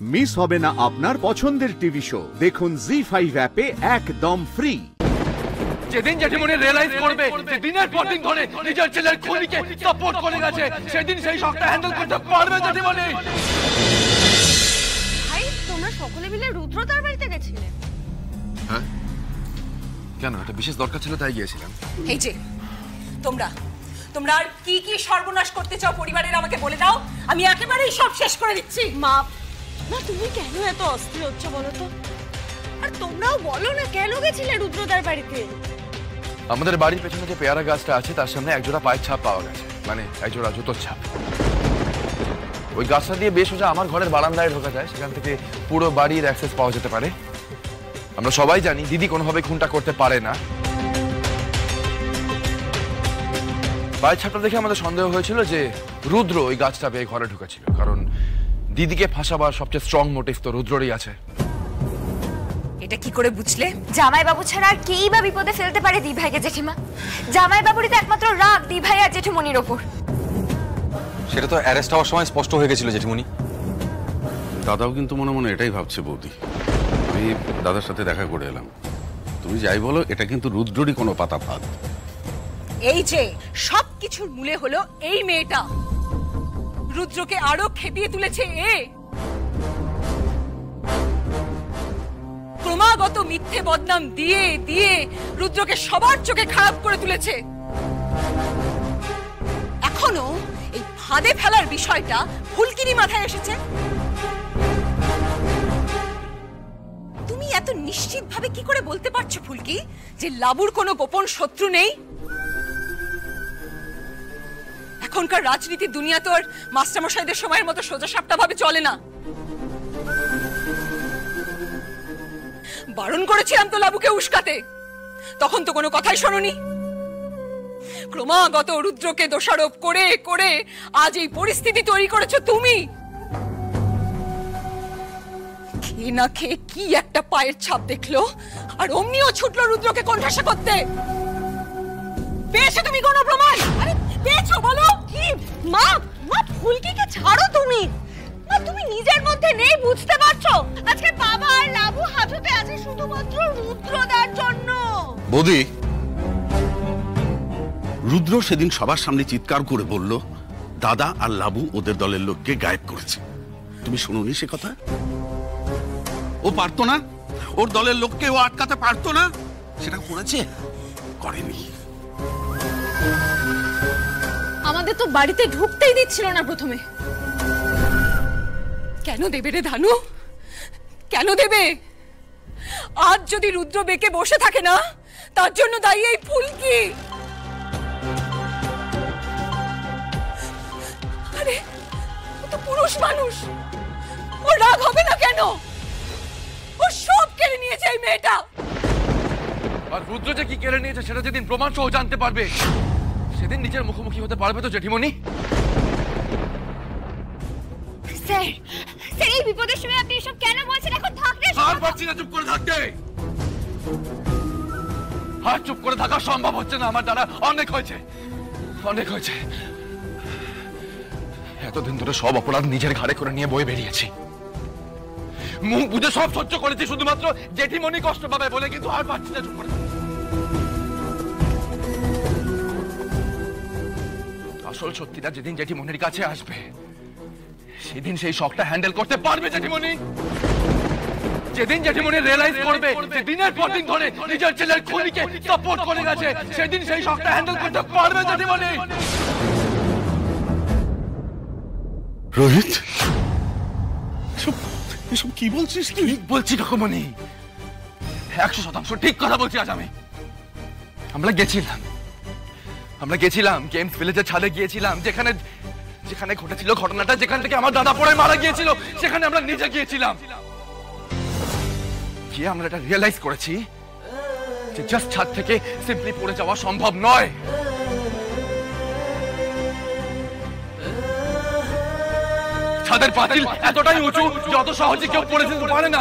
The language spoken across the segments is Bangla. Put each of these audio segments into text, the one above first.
মিস হবে না আপনার পছন্দের টিভি শো। দেখুন জি5 অ্যাপে একদম ফ্রি। যেদিন জেঠিমনি রিয়েলাইজ করবে যে দিনের পর দিন ধরে নিজের ছেলের খুনিকে সাপোর্ট করে গেছে, সেদিন সেই শখটা হ্যান্ডেল করতে পারবে জেঠিমনি। ভাই, তোমরা সকলে মিলে রুদ্রতার বাড়িতে গেছিলে? হ্যাঁ, কেন? একটা বিশেষ দরকার ছিল তাই গিয়েছিলাম। এই যে তোমরা আর কি কি সর্বনাশ করতে চাও পরিবারের আমাকে বলে দাও, আমি একেবারেই সব শেষ করে দিচ্ছি। মা, তুমি কেন এত অস্থির হচ্ছ বলো তো? আর তোমরাও বলো না, কেন গেছিলে রুদ্রতার বাড়িতে? আমাদের বাড়ির পেছনে যে পেয়ারা গাছটা আছে তার সামনে একজোড়া পায়ের ছাপ পাওয়া গেছে, মানে একজোড়া জুতোর ছাপ। ওই গাছটা দিয়ে বেশ সোজা আমার ঘরের বারান্দায় ঢোকা যায়, সেখান থেকে পুরো বাড়ির অ্যাক্সেস পাওয়া যেতে পারে। আমরা সবাই জানি দিদি কোনোভাবে খুনটা করতে পারে না। পায়ের ছাপটা দেখে আমাদের সন্দেহ হয়েছিল যে রুদ্র ওই গাছটা পেয়ে ঘরে ঢুকেছিল, কারণ দিদিকে ফাঁসাবার সবচেয়ে স্ট্রং মোটিভ তো রুদ্ররই আছে। এটা কি করে বুঝলে? জামাইবাবু ছাড়া আর কেই বা বিপদে ফেলতে পারে দিভাইকে জেঠিমা? জামাইবাবুরই তো একমাত্র রাগ দিভাই আর জেঠুমনির ওপর। সেটা তো অ্যারেস্ট হওয়ার সময় স্পষ্ট হয়ে গেছিল জেঠিমনি। দাদাও কিন্তু মনে মনে এটাই ভাবছে বৌদি। আমি দাদার সাথে দেখা করে এলাম। তুমি যাই বলো, এটা কিন্তু রুদ্ররই কোনো পাতা ফাঁদ। এই যে সবকিছুর মূলে হলো এই মেয়েটা। রুদ্রকে আরো খেপিয়ে তুলেছে এ। ক্রমাগত মিথ্যে বদনাম দিয়ে দিয়ে রুদ্রকে সবার চোখে খারাপ করে তুলেছে। এখনো এই ফাঁদে ফেলার বিষয়টা ফুলকিরই মাথায় এসেছে। তুমি এত নিশ্চিতভাবে কি করে বলতে পারছো ফুলকি যে লাবুর কোনো গোপন শত্রু নেই? এখনকার রাজনীতি দুনিয়া তো আর মাস্টারমশাইদের সময়ের মতো সোজা সাপটা ভাবে চলে না। বারণ করেছিলাম তো লাবুকে উস্কাতে, তখন তো কোনো কথাই শোনোনি। ক্রমাগত রুদ্রকে দোষারোপ করে করে আজ এই পরিস্থিতি তৈরি করেছো তুমি। খেয়ে না খেয়ে কি একটা পায়ের ছাপ দেখলো আর অমনিও ছুটলো রুদ্রকে কোণঠাসা করতে। পেয়েছো তুমি কোনো প্রমাণ? আরে পেয়েছো বলো। কি মা, ফুলকিকে ছাড়ো তুমি। মা, তুমি নিজের মধ্যে নেই, বুঝতে পারছো? আজকে বাবা আর লাবু হাজতে আছে শুধুমাত্র রুদ্রদার জন্য। বৌদি, রুদ্র সেদিন সবার সামনে চিৎকার করে বলল দাদা আর লাবু ওদের দলের লোককে গায়েব করেছে। তুমি শুনোনি সে কথা? ও পারতো না? ওর দলের লোককে ও আটকাতে পারতো না? সেটা করেছে? করেনি। আমাদের তো বাড়িতে ঢুকতেই দিচ্ছিল না প্রথমে। কেন দেবে রে ধানু? কেন দেবে? আজ যদি রুদ্র বেঁকে বসে থাকে না, তার জন্য দায়ী এই ফুলকি। আরে ও তো পুরুষ মানুষ, ও রাগ হবে না কেন? ও সব কেড়ে নিয়েছে এই মেয়েটা। আর রুদ্র যে কি কেড়ে নিয়েছে সেটা যেদিন প্রমাণ সহ জানতে পারবে, সেদিন নিজের মুখোমুখি হতে পারবে তো জেঠিমনি। স্যার, এই বিপদের সময় আপনি এসব কেন বলছেন? এখন থাকলে আর পারছি না চুপ করে থাকতে। আর চুপ করে থাকা সম্ভব হচ্ছে না আমার দ্বারা। অনেক হয়েছে, অনেক হয়েছে। এতদিন ধরে সব অপরাধ নিজের ঘাড়ে করে নিয়ে বয়ে বেরিয়েছি। মুখ বুঝে সব সহ্য করেছি শুধুমাত্র জেঠিমনি কষ্ট পাবে বলে, কিন্তু আর পারছি না চুপ করে। আসল সত্যিটা যেদিন জেঠিমনির কাছে আসবে, সেদিন সেই শখটা হ্যান্ডেল করতে পারবে জেঠিমনি। যেদিন জেঠিমনি রিয়েলাইজ করবে যে দিনের পর দিন ধরে নিজের ছেলের খুনিকে সাপোর্ট করে গেছে, সেদিন সেই শখটা হ্যান্ডেল করতে পারবে জেঠিমনি। রোহিত, এসব কি বলছিস তুই? ঠিক বলছি কাকুমনি, 100% ঠিক কথা বলছি। আজ আমরা গেছিলাম গেমস ভিলেজের ছাদে গিয়েছিলাম, যেখানে যেখানে ঘটেছিল ঘটনাটা, যেখান থেকে আমার দাদা পড়ে মারা গিয়েছিল, সেখানে আমরা নিজে গিয়েছিলাম। গিয়ে আমরা এটা রিয়েলাইজ করেছি যে জাস্ট ছাদ থেকে সিম্পলি পড়ে যাওয়া সম্ভব নয়। ছাদের পাতিল এতটাই উঁচু যে অত সহজে কেউ পড়ে যেতে পারে না,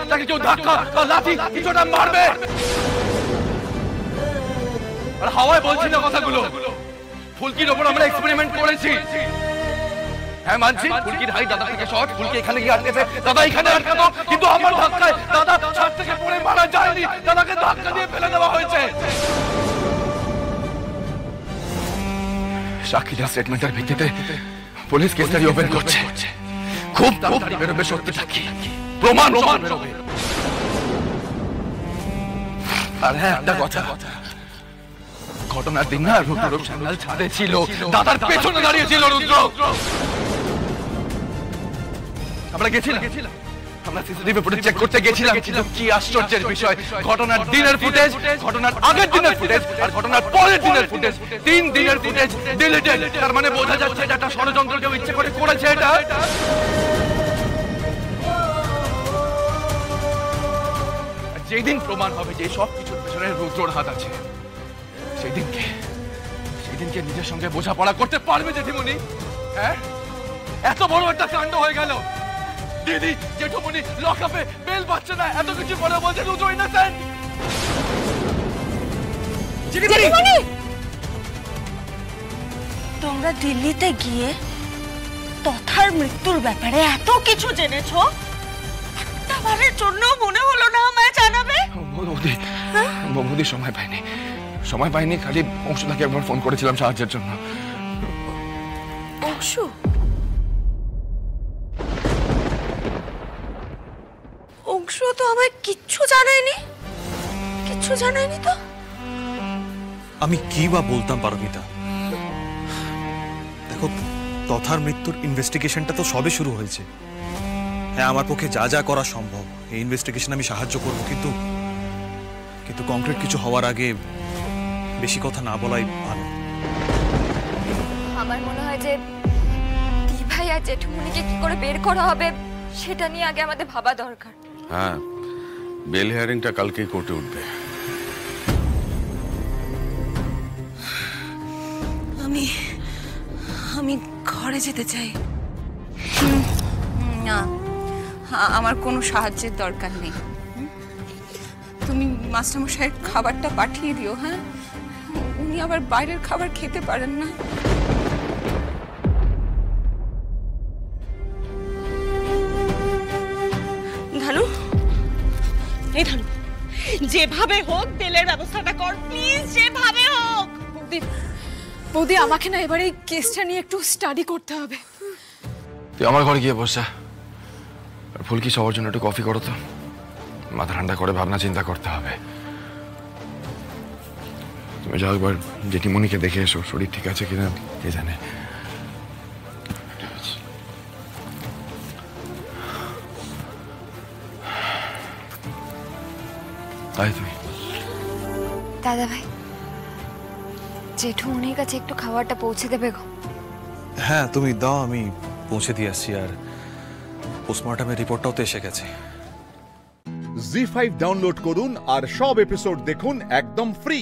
তাকে কেউ ধাক্কা বা লাঠি কিছুটা মারবে। আর হাওয়ায় বলছি না কথাগুলো, ফুলকির ওপর আমরা এক্সপেরিমেন্ট করেছি। হ্যাঁ মানছি ফুলকির ভাই দাদা থেকে শর্ট, ফুলকি এখানে গিয়ে আটকেছে, দাদা এখানে আটকাতো, কিন্তু আমার ধাক্কায় দাদা ছাদ থেকে পড়ে মারা যায়নি, দাদাকে ধাক্কা দিয়ে ফেলে দেওয়া হয়েছে। সাক্ষীদের স্টেটমেন্টের ভিত্তিতে পুলিশ কেসটা রিওপেন করছে। খুব তাড়াতাড়ি বেরোবে সত্যিটা কি, প্রমাণ বেরোবে। আর হ্যাঁ একটা কথা, ঘটনার দিন না রুদ্র চ্যানেল ছাদে ছিল, দাদার পেছনে দাঁড়িয়ে ছিল রুদ্র। আমরা গেছিলাম, আমরা সিসিটিভি ফুটেজ চেক করতে গেছিলাম, কিন্তু কি আশ্চর্যের বিষয়, ঘটনার দিনের ফুটেজ, ঘটনার আগের দিনের ফুটেজ আর ঘটনার পরের দিনের ফুটেজ, 3 দিনের ফুটেজ ডিলিটেড। তার মানে বোঝা যাচ্ছে এটা একটা ষড়যন্ত্র, কেউ ইচ্ছে করে করেছে এটা। যেদিন প্রমাণ হবে যে সব কিছুর পেছনে রুদ্রর হাত আছে, সেদিনকে নিজের সঙ্গে বোঝাপড়া করতে পারবে জেঠিমণি? হ্যাঁ, এত বড় একটা কাণ্ড হয়ে গেল, দিদি জেঠুমণি লকআপে বেল পাচ্ছে না, এত কিছু বলে বলছে রুদ্র ইনোসেন্ট। জেঠিমণি, তোমরা দিল্লিতে গিয়ে তথার মৃত্যুর ব্যাপারে এত কিছু জেনেছো, একটা বারের জন্য মনে হলো না আমায় জানাবে? বৌদি সময় পাইনি, খালি অংশুদাকে একবার ফোন করেছিলাম সাহায্যের জন্য। অংশু? অংশু তো আমায় কিচ্ছু জানায়নি তো। আমি কি বা বলতাম পারমিতা? দেখো, তথার মৃত্যুর ইনভেস্টিগেশনটা তো সবে শুরু হয়েছে। হ্যাঁ, আমার পক্ষে যা যা করা সম্ভব এই ইনভেস্টিগেশন আমি সাহায্য করব, কিন্তু কংক্রিট কিছু হওয়ার আগে বেশি কথা না বলাই ভালো। আমার মনে হয় যে দিভাই আর জেঠুমনিকে কি করে বের করা হবে সেটা নিয়ে আগে আমাদের ভাবা দরকার। হ্যাঁ, বেল হিয়ারিংটা কালকেই কোর্টে উঠবে। আমি ঘরে যেতে চাই। না, আমার কোনো সাহায্যের দরকার নেই। তুমি মাস্টারমশাইয়ের খাবারটা পাঠিয়ে দিও। হ্যাঁ, উনি আবার বাইরের খাবার খেতে পারেন না। ধানু, এই ধানু, যেভাবে হোক বেলের ব্যবস্থাটা কর প্লিজ, যেভাবে হোক। বৌদি, আমাকে না এবারে এই কেসটা নিয়ে একটু স্টাডি করতে হবে। তুই আমার ঘরে গিয়ে বসা, আর ফুলকি সবার জন্য একটু কফি করো তো, মাথা ঠান্ডা করে ভাবনা চিন্তা করতে হবে। তুমি যাও একবার জেঠিমণিকে দেখে এসো, শরীর ঠিক আছে কিনা কে জানে। তাই তুমি দাদা ভাই, জেঠুমনির কাছে একটু খাবারটা পৌঁছে দেবে গো? হ্যাঁ, তুমি দাও, আমি পৌঁছে দিয়ে আসছি। আর পোস্টমর্টমের রিপোর্টটাও তো এসে গেছে। জি5 ডাউনলোড করুন আর সব এপিসোড দেখুন একদম ফ্রি।